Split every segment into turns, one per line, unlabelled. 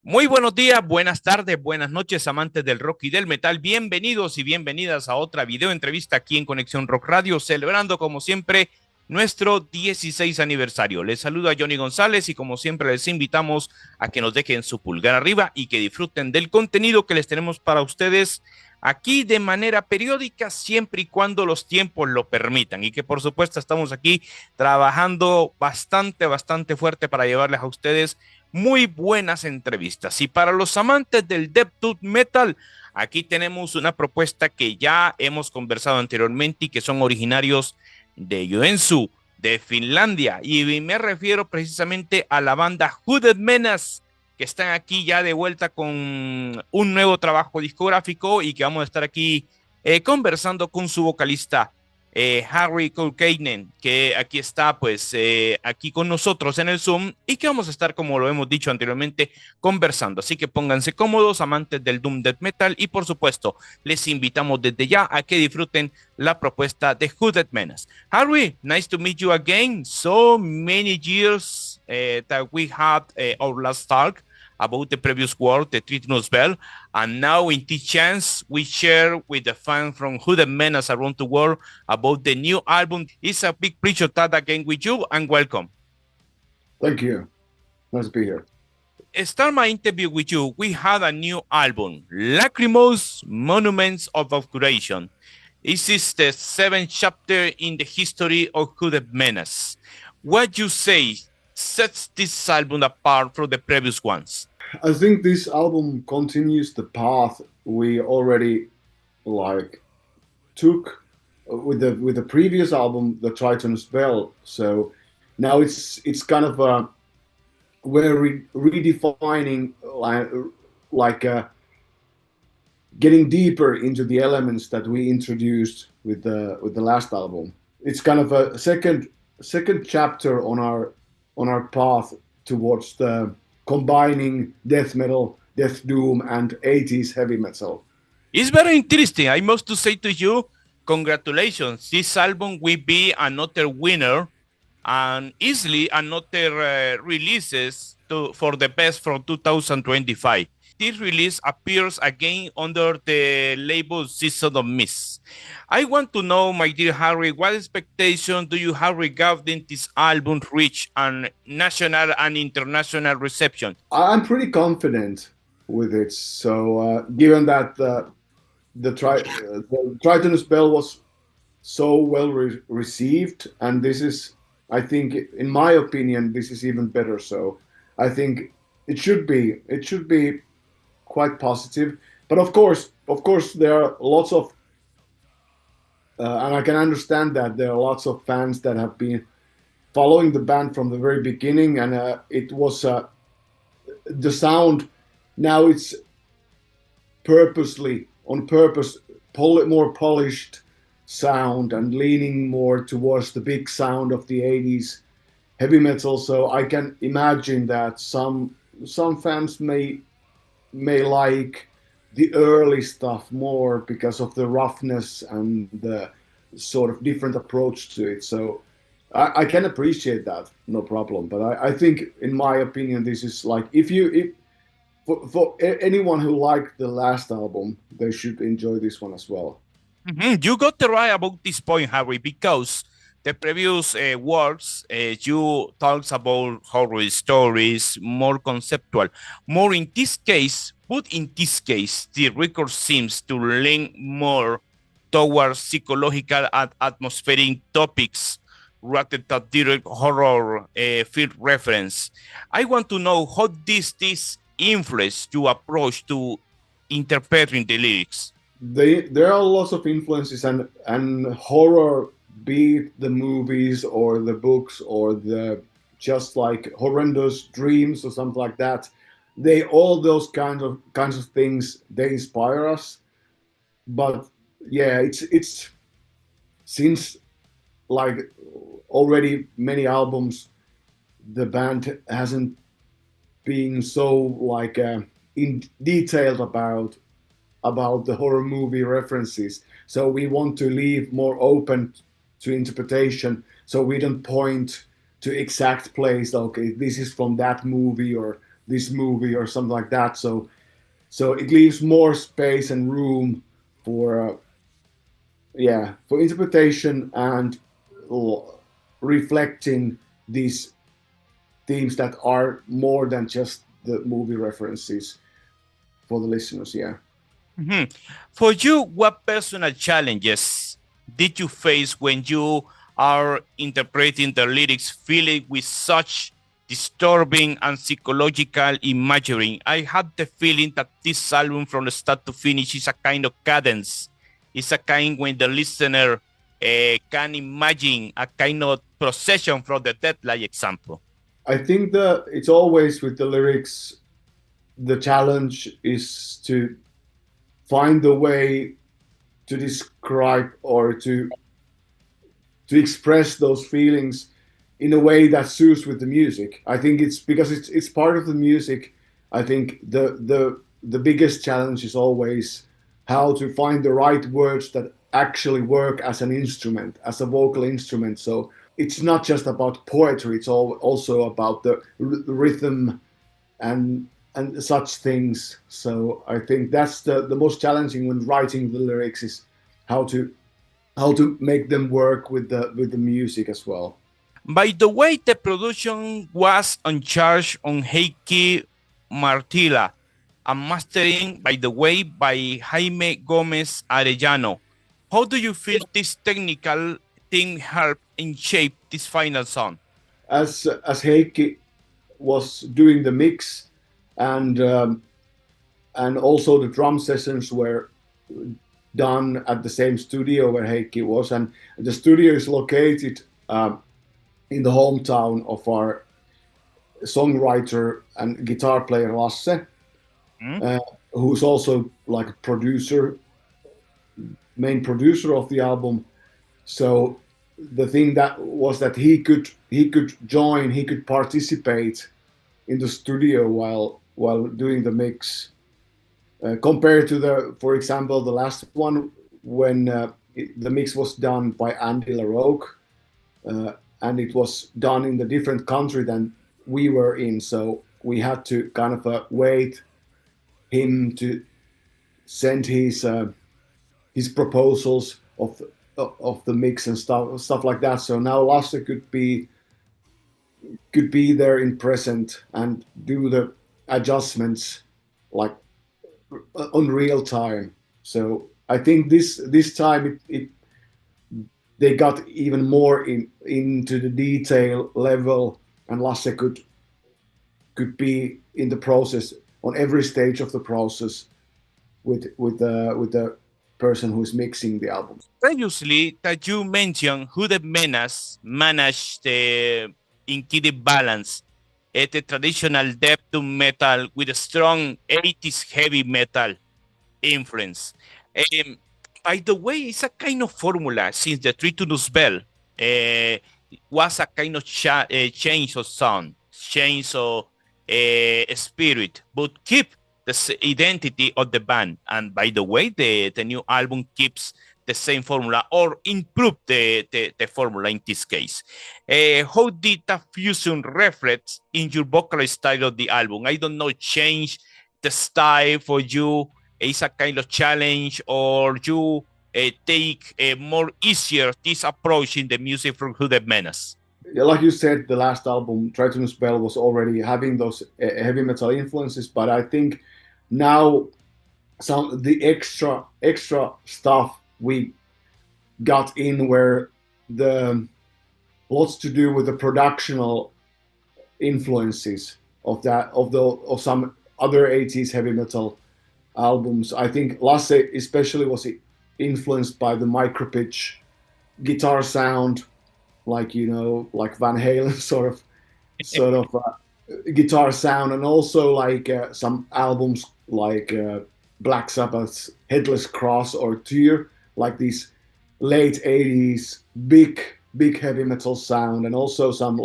Muy buenos días, buenas tardes, buenas noches, amantes del rock y del metal. Bienvenidos y bienvenidas a otra video entrevista aquí en Conexión Rock Radio, celebrando como siempre nuestro 16 aniversario. Les saluda Johnny González y como siempre les invitamos a que nos dejen su pulgar arriba y que disfruten del contenido que les tenemos para ustedes aquí de manera periódica, siempre y cuando los tiempos lo permitan, y que por supuesto estamos aquí trabajando bastante fuerte para llevarles a ustedes muy buenas entrevistas. Y para los amantes del death metal, aquí tenemos una propuesta que ya hemos conversado anteriormente y que son originarios de Joensuu, de Finlandia, y me refiero precisamente a la banda Hooded Menace, que están aquí ya de vuelta con un nuevo trabajo discográfico y que vamos a estar aquí conversando con su vocalista Harri Kuokkanen, que aquí está pues aquí con nosotros en el Zoom y que vamos a estar, como lo hemos dicho anteriormente, conversando. Así que pónganse cómodos, amantes del Doom Death Metal, y por supuesto les invitamos desde ya a que disfruten la propuesta de Hooded Menace. Harri, nice to meet you again. So many years that we had our last talk about the previous work, the Tritonus Bell, and now in this chance we share with the fans from Hooded Menace around the world about the new album. It's a big pleasure to talk again with you, and welcome.
Thank you. Nice to be here.
Start my interview with you. We had a new album, Lachrymose Monuments of Obscuratio. This is the 7th chapter in the history of Hooded Menace. What you say sets this album apart from the previous ones?
I think this album continues the path we already took with the previous album, the Tritonus Bell. So now it's kind of we're redefining getting deeper into the elements that we introduced with the last album. It's kind of a second chapter on our path towards the combining death metal, death doom, and 80s heavy metal.
It's very interesting. I must to say to you, congratulations. This album will be another winner and easily another releases for the best from 2025. This release appears again under the label Season of Mist. I want to know, my dear Harri, what expectation do you have regarding this album reach and national and international reception?
I'm pretty confident with it. So given that the Tritonus Bell was so well received, and this is, I think, in my opinion, this is even better. So I think it should be quite positive. But of course, there are lots of, and I can understand that there are lots of fans that have been following the band from the very beginning, and it was the sound. Now it's on purpose, more polished sound and leaning more towards the big sound of the 80s heavy metal. So I can imagine that some fans may like the early stuff more because of the roughness and the sort of different approach to it. So I can appreciate that, no problem. But I think, in my opinion, this is like, for anyone who liked the last album, they should enjoy this one as well.
Mm-hmm. You got the right about this point, Harri, because the previous works, you talked about horror stories, more conceptual, more in this case, but in this case, the record seems to lean more towards psychological and atmospheric topics rather than direct horror field reference. I want to know how this influence your approach to interpreting the lyrics.
There are lots of influences, and horror, be it the movies or the books or the just like horrendous dreams or something like that, all those kinds of things, they inspire us. But yeah, it's since like already many albums, the band hasn't been so like in detailed about the horror movie references. So we want to leave more open to interpretation, so we don't point to exact place, okay, this is from that movie or this movie or something like that. So it leaves more space and room for for interpretation and reflecting these themes that are more than just the movie references for the listeners.
Mm-hmm. For you, what personal challenges did you face when you are interpreting the lyrics, feeling with such disturbing and psychological imagery? I had the feeling that this album, from the start to finish, is a kind of cadence. It's a kind when the listener can imagine a kind of procession from the dead, like example.
I think that it's always with the lyrics, the challenge is to find a way to describe or to express those feelings in a way that suits with the music. I think it's because it's part of the music. I think the biggest challenge is always how to find the right words that actually work as an instrument, as a vocal instrument. So it's not just about poetry, it's also about the rhythm and such things. So I think that's the most challenging when writing the lyrics, is how to make them work with the music as well.
By the way, the production was on charge on Heikki Martila, and mastering, by the way, by Jaime Gomez Arellano. How do you feel this technical thing helped in shape this final song?
As Heikki was doing the mix, and also the drum sessions were done at the same studio where Heikki was, and the studio is located in the hometown of our songwriter and guitar player Lasse, who's also like a producer, main producer of the album. So the thing that was that he could participate in the studio while doing the mix, compared to for example, the last one when the mix was done by Andy LaRoque, and it was done in a different country than we were in. So we had to kind of wait him to send his proposals of the mix and stuff like that. So now Lasse could be there in present and do the adjustments like on real time. So I think this time they got even more into the detail level, and Lasse could be in the process on every stage of the process with the person who's mixing the album.
Previously, that you mentioned Hooded Menace managed the intuitive balance at the traditional death doom metal with a strong 80s heavy metal influence. By the way, it's a kind of formula since the Tritonus Bell was a kind of change of sound, change of spirit, but keep the identity of the band. And by the way, the new album keeps the same formula or improve the formula in this case. How did that fusion reflect in your vocal style of the album? I don't know, change the style for you is a kind of challenge, or you take more easier this approach in the music from Hooded Menace?
Yeah, like you said, the last album, Tritonus Bell, was already having those heavy metal influences, but I think now the extra stuff we got in were lots to do with the productional influences of some other 80s heavy metal albums. I think Lasse especially was influenced by the micropitch guitar sound, like Van Halen sort of guitar sound, and also like some albums like Black Sabbath's Headless Cross or Tyr, like these late 80s big heavy metal sound, and also some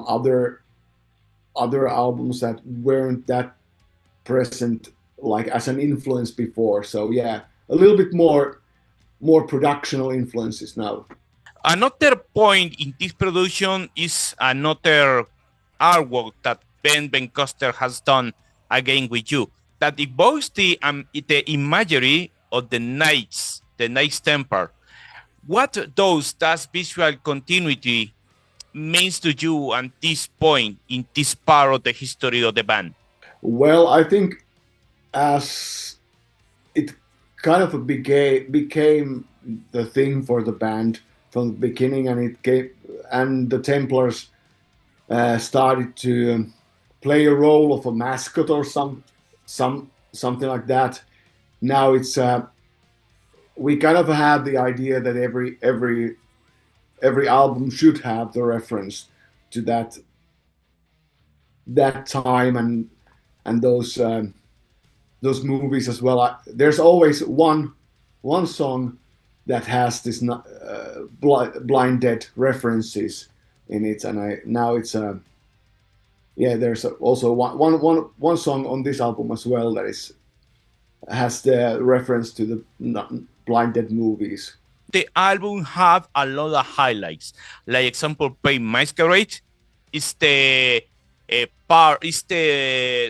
other albums that weren't that present like as an influence before. So yeah, a little bit more productional influences now.
Another point in this production is another artwork that Ben Coster has done again with you, that evokes the imagery of the Knights Templar. What does visual continuity means to you at this point in this part of the history of the band?
Well, I think as it kind of became the thing for the band from the beginning, and the Templars started to play a role of a mascot or something like that. Now it's we kind of have the idea that every album should have the reference to that time and those movies as well. There's always one song that has this blind dead references in it, and there's also one song on this album as well that has the reference to the blind dead movies.
The album have a lot of highlights, like example, Pay Masquerade is the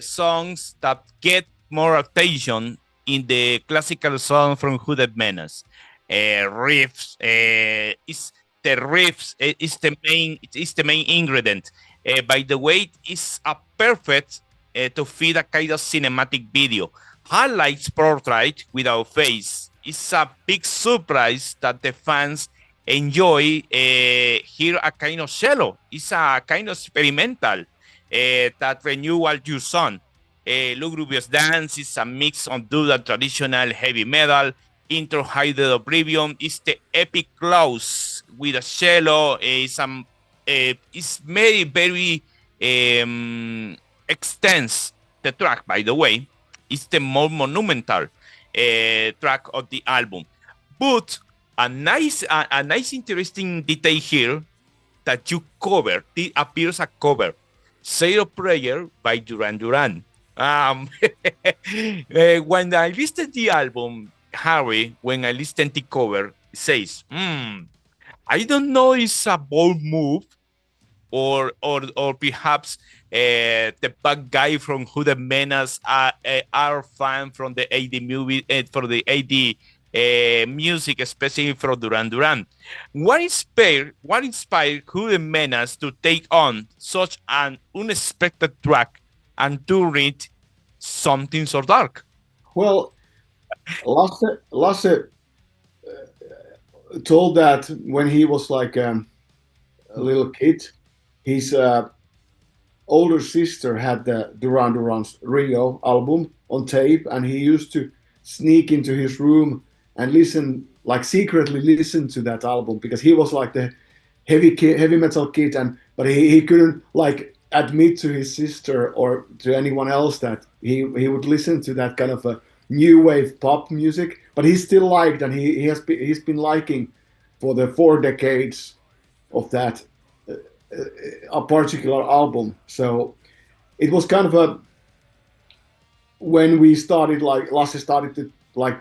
songs that get more attention in the classical song from Hooded Menace. Riffs is the main ingredient. By the way, it's a perfect to feed a kind of cinematic video. Highlights Portrait Without Face. It's a big surprise that the fans enjoy hear a kind of cello. It's a kind of experimental that renewal your song. Lugubrious Dance is a mix of dual traditional heavy metal. Intro Hide the Oblivion is the epic close with a cello. It's very extensive. The track, by the way, is the more monumental track of the album. But a nice interesting detail here that you cover, it appears a cover, Zero Prayer by Duran Duran. When I listened to the album, Harry, when I listened to the cover, it says, I don't know if it's a bold move or perhaps the bad guy from Hooded Menace are fan from the AD movie, for the AD music, especially from Duran Duran. What inspired Hooded Menace to take on such an unexpected track and to read something so dark?
Well, Lasse told that when he was like a little kid, his older sister had the Duran Duran's Rio album on tape, and he used to sneak into his room and secretly listen to that album, because he was like the heavy metal kid, but he couldn't like admit to his sister or to anyone else that he would listen to that kind of a new wave pop music, but he still liked, and he's been liking for the 4 decades of that a particular album. So it was kind of when we started, like Lasse started to like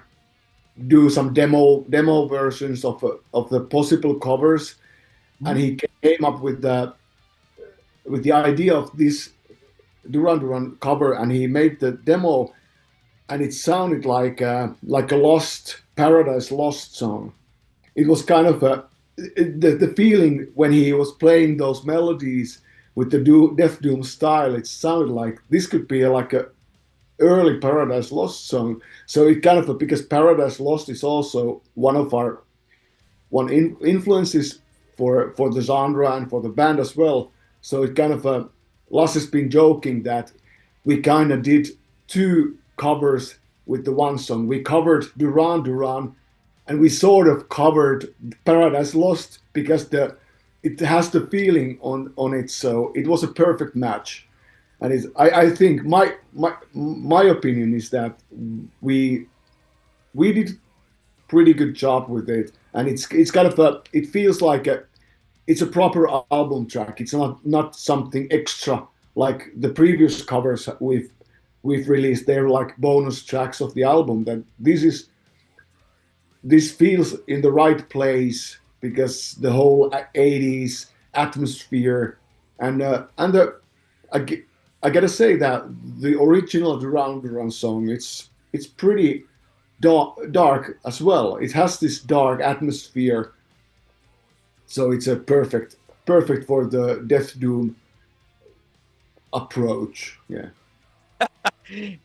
do some demo versions of the possible covers, and he came up with the idea of this Duran Duran cover, and he made the demo, and it sounded like a Paradise Lost song. It was kind of the feeling when he was playing those melodies with the Death Doom style. It sounded like this could be like a early Paradise Lost song. So it kind of, because Paradise Lost is also one of our influences for the genre and for the band as well. So it kind of Lasse's been joking that we kind of did 2 covers with the one song. We covered Duran Duran, and we sort of covered Paradise Lost because it has the feeling on it. So it was a perfect match. And I think my opinion is that we did pretty good job with it, and it's kind of it feels like it's a proper album track. It's not something extra like the previous covers we've released. They're like bonus tracks of the album. That this feels in the right place because the whole 80s atmosphere and I gotta say that the original Duran Duran song, it's pretty dark as well. It has this dark atmosphere, so it's a perfect for the Death Doom approach. Yeah.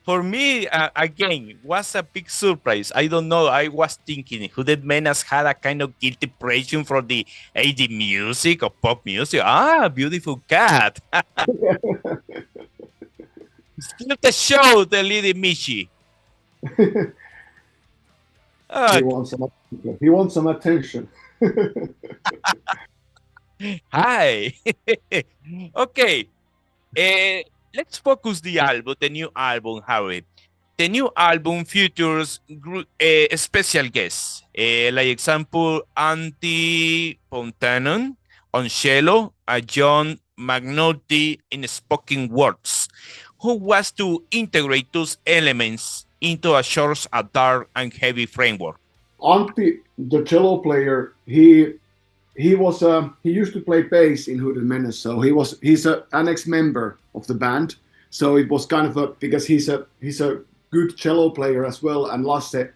For me, again, was a big surprise. I don't know. I was thinking Hooded Menace had a kind of guilty pleasure for the 80 music or pop music. Ah, beautiful cat. Still the show, the lady Michi.
He wants some attention.
Hi. Okay. Let's focus the album, the new album, Harry. The new album features special guests, like example, Antti Pontanen on cello, John McNulty in spoken words, who was to integrate those elements into a short, a dark, and heavy framework.
Antti, the cello player, he used to play bass in Hooded Menace, so he's an ex-member of the band. So it was kind of because he's a good cello player as well, and Lasse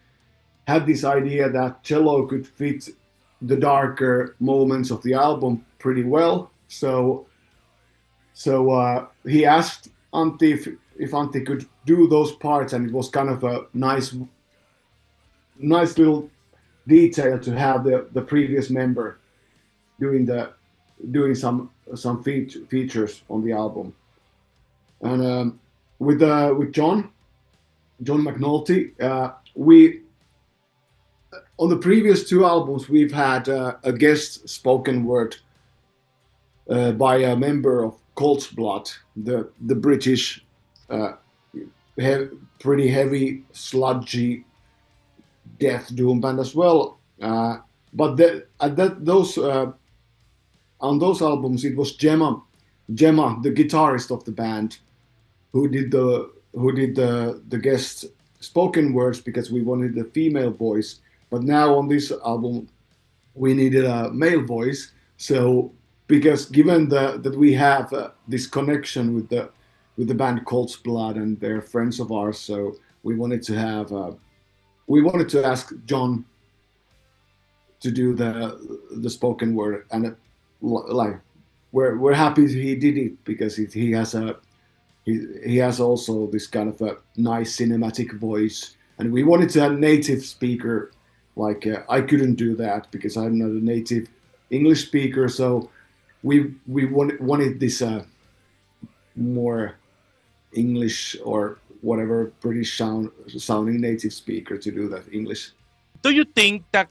had this idea that cello could fit the darker moments of the album pretty well. So he asked Antti if Antti could do those parts, and it was kind of a nice little detail to have the previous member doing some features on the album. And with John McNulty, we on the previous two albums we've had a guest spoken word by a member of Colt's Blood, the British pretty heavy, sludgy death doom band as well. But on those albums, it was Gemma, the guitarist of the band, who did the guest spoken words because we wanted a female voice. But now on this album, we needed a male voice. So because given that we have this connection with the band Colt's Blood and they're friends of ours, so we wanted to ask John to do the spoken word, and like we're happy he did it because he has also this kind of a nice cinematic voice, and we wanted to have a native speaker. Like I couldn't do that because I'm not a native English speaker, so we wanted this more English or whatever British sounding native speaker to do that English.
Do you think that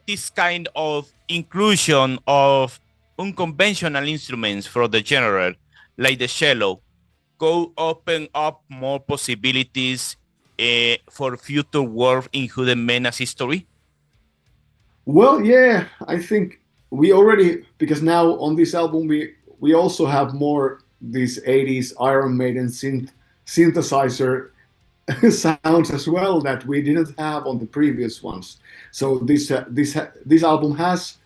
this kind of inclusion of unconventional instruments for the genre, like the cello, go open up more possibilities for future work in Hooded Menace history?
Well, yeah, I think we already, because now on this album we also have more these 80s Iron Maiden synthesizer sounds as well that we didn't have on the previous ones. So this album has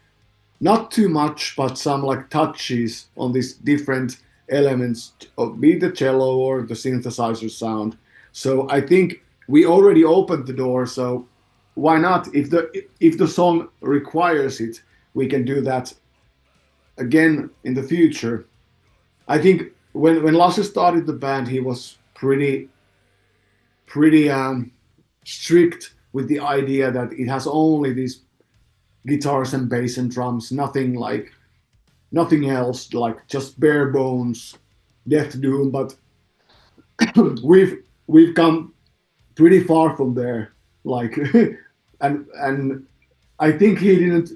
not too much, but some like touches on these different elements of be the cello or the synthesizer sound. So I think we already opened the door. So why not? If the song requires it, we can do that again in the future. I think when Lasse started the band, he was pretty strict with the idea that it has only these guitars and bass and drums, nothing else, like just bare bones death doom. But we've come pretty far from there, like and I think he didn't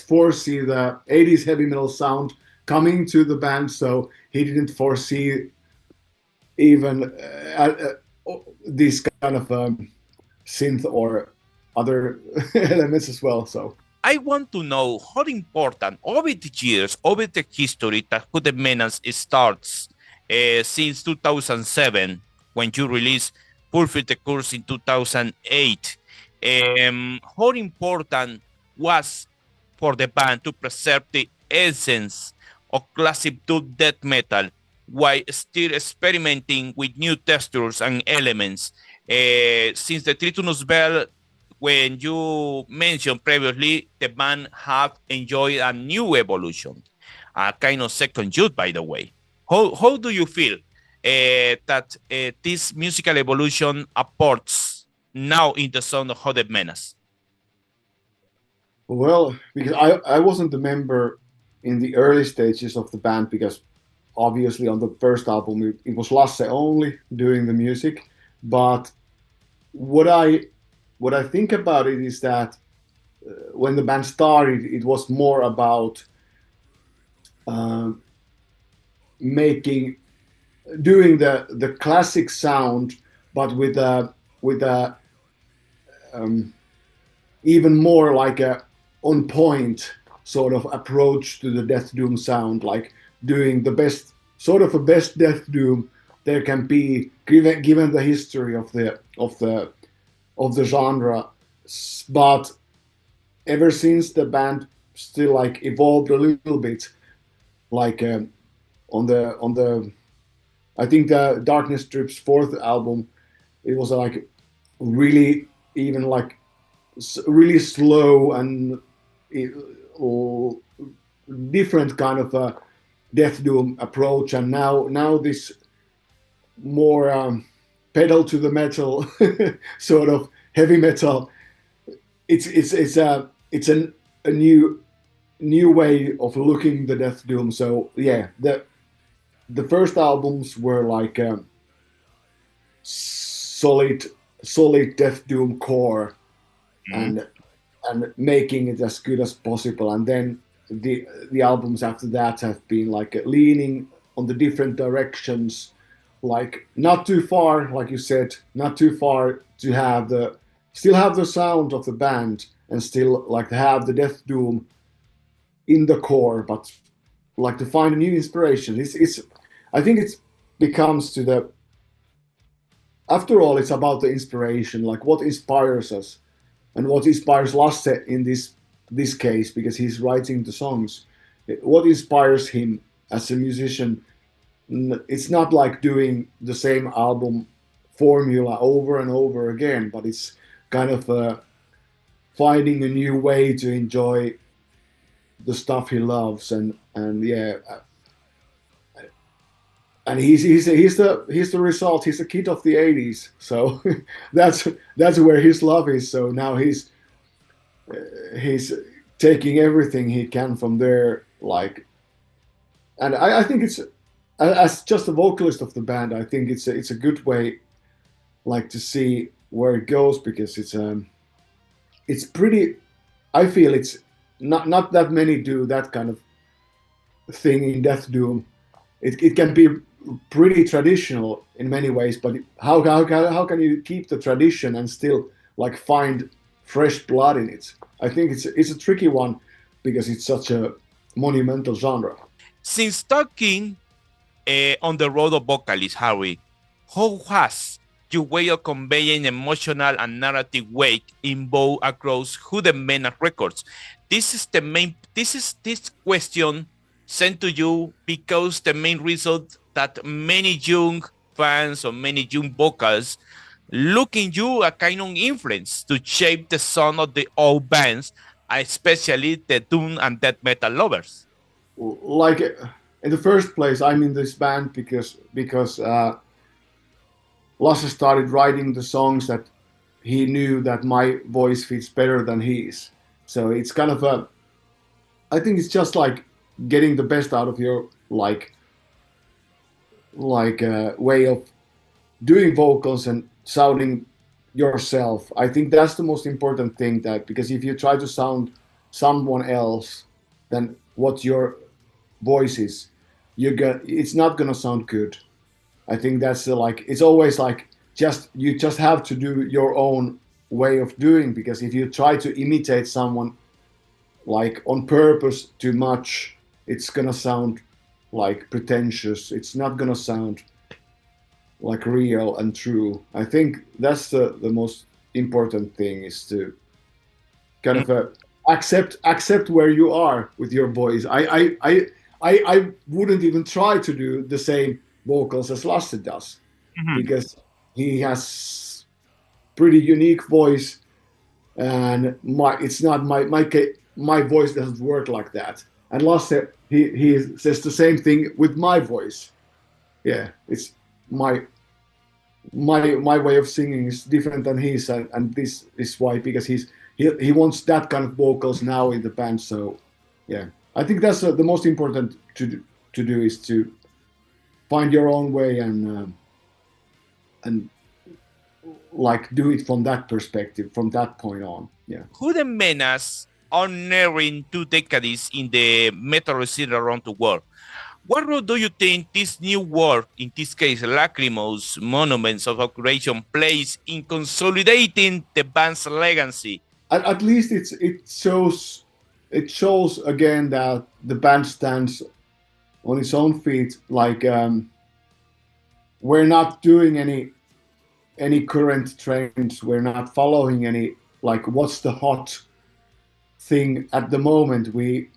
foresee the 80s heavy metal sound coming to the band, so he didn't foresee even this kind of synth or other elements as well. So
I want to know how important over the years, over the history that Hooded Menace starts since 2007, when you released Fulfill the Curse in 2008. How important was for the band to preserve the essence of classic death metal while still experimenting with new textures and elements. Since the Tritonus Bell, when you mentioned previously, the band have enjoyed a new evolution, a kind of second youth, by the way. How do you feel that this musical evolution apports now in the sound of Hooded Menace?
Well, because I wasn't a member in the early stages of the band, because obviously on the first album it was Lasse only doing the music. But what I think about it is that when the band started, it was more about doing the classic sound, but with a even more like a on point sort of approach to the Death Doom sound, like doing the best sort of a best Death Doom there can be, given the history of the genre. But ever since, the band still like evolved a little bit, like on the I think the Darkness Strip's fourth album, it was like really even like really slow and different kind of a Death Doom approach. And now this more pedal to the metal sort of heavy metal. It's a new way of looking the Death Doom. So yeah, the first albums were like solid Death Doom core, and making it as good as possible. And then the albums after that have been like leaning on the different directions, like not too far, like you said, not too far to still have the sound of the band and still like have the Death Doom in the core, but like to find a new inspiration. It's I think it becomes to the, after all, it's about the inspiration, like what inspires us and what inspires Lasse in this case, because he's writing the songs. What inspires him as a musician? It's not like doing the same album formula over and over again, but it's kind of finding a new way to enjoy the stuff he loves. And yeah, and he's the result. He's a kid of the 80s, so that's where his love is. So now he's taking everything he can from there, like. And I think it's, as just a vocalist of the band, I think it's a good way, like, to see where it goes, because it's pretty. I feel it's not that many do that kind of thing in Death Doom. It can be pretty traditional in many ways, but how can you keep the tradition and still like find fresh blood in it? I think it's a tricky one, because it's such a monumental genre.
Since talking on the road of vocalist, Harri, how has your way of conveying emotional and narrative weight evolved across Hooded Menace records? This question sent to you because the main result that many young fans or many young vocals look in you a kind of influence to shape the sound of the old bands, especially the doom and death metal lovers.
Like, in the first place, I'm in this band because Lasse started writing the songs that he knew that my voice fits better than his. So it's kind of I think it's just like getting the best out of your way of doing vocals and sounding yourself. I think that's the most important thing, that because if you try to sound someone else than what your voice is, it's not gonna sound good. I think that's it's always like you just have to do your own way of doing, because if you try to imitate someone like on purpose too much, it's gonna sound like pretentious. It's not gonna sound like real and true. I think that's the most important thing, is to kind of accept where you are with your voice. I wouldn't even try to do the same vocals as Lasse does, because he has pretty unique voice, and my voice doesn't work like that. And Lasse, he says the same thing with my voice. Yeah, it's my way of singing is different than his, and this is why, because he wants that kind of vocals now in the band. So yeah, I think that's the most important to do is to find your own way and like do it from that perspective, from that point on. Yeah.
Hooded Menace are nearing 2 decades in the metal scene around the world. What role do you think this new work, in this case Lachrymose Monuments of Obscuratio, plays in consolidating the band's legacy?
At least it shows again that the band stands on its own feet. Like we're not doing any current trends. We're not following any, like, what's the hot thing at the moment. We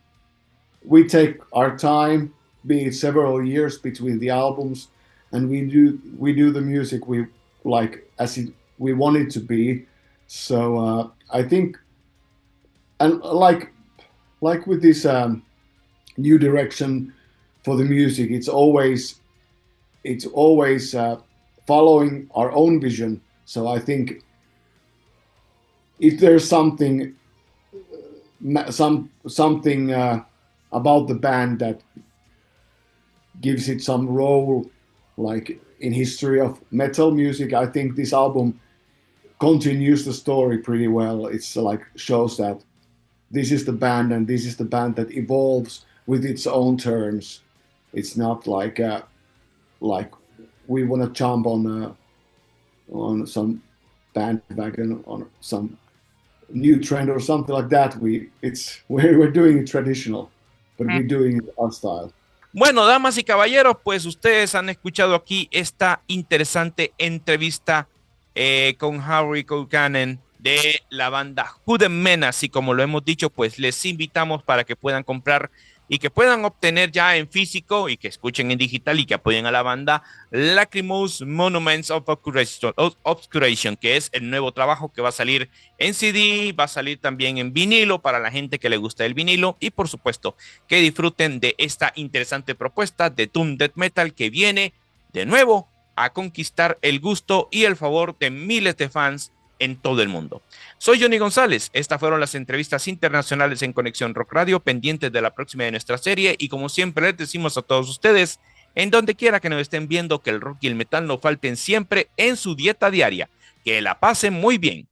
take our time, be it several years between the albums, and we do the music we like we want it to be. So I think, and like with this new direction for the music, it's always following our own vision. So I think if there's something about the band that gives it some role, like in history of metal music, I think this album continues the story pretty well. It's like shows that this is the band, and this is the band that evolves with its own terms. It's not like we want to jump on some bandwagon, on some new trend or something like that. We're doing it traditional, but we're doing it our style.
Bueno, damas y caballeros, pues ustedes han escuchado aquí esta interesante entrevista con Harri Kuokkanen de la banda Hooded Menace, y como lo hemos dicho, pues les invitamos para que puedan comprar y que puedan obtener ya en físico y que escuchen en digital y que apoyen a la banda Lachrymose Monuments of Obscuratio, que es el nuevo trabajo que va a salir en CD, va a salir también en vinilo para la gente que le gusta el vinilo, y por supuesto que disfruten de esta interesante propuesta de Doom Death Metal que viene de nuevo a conquistar el gusto y el favor de miles de fans en todo el mundo. Soy Johnny González. Estas fueron las entrevistas internacionales en Conexión Rock Radio, pendientes de la próxima de nuestra serie, y como siempre les decimos a todos ustedes, en donde quiera que nos estén viendo, que el rock y el metal no falten siempre en su dieta diaria. Que la pasen muy bien.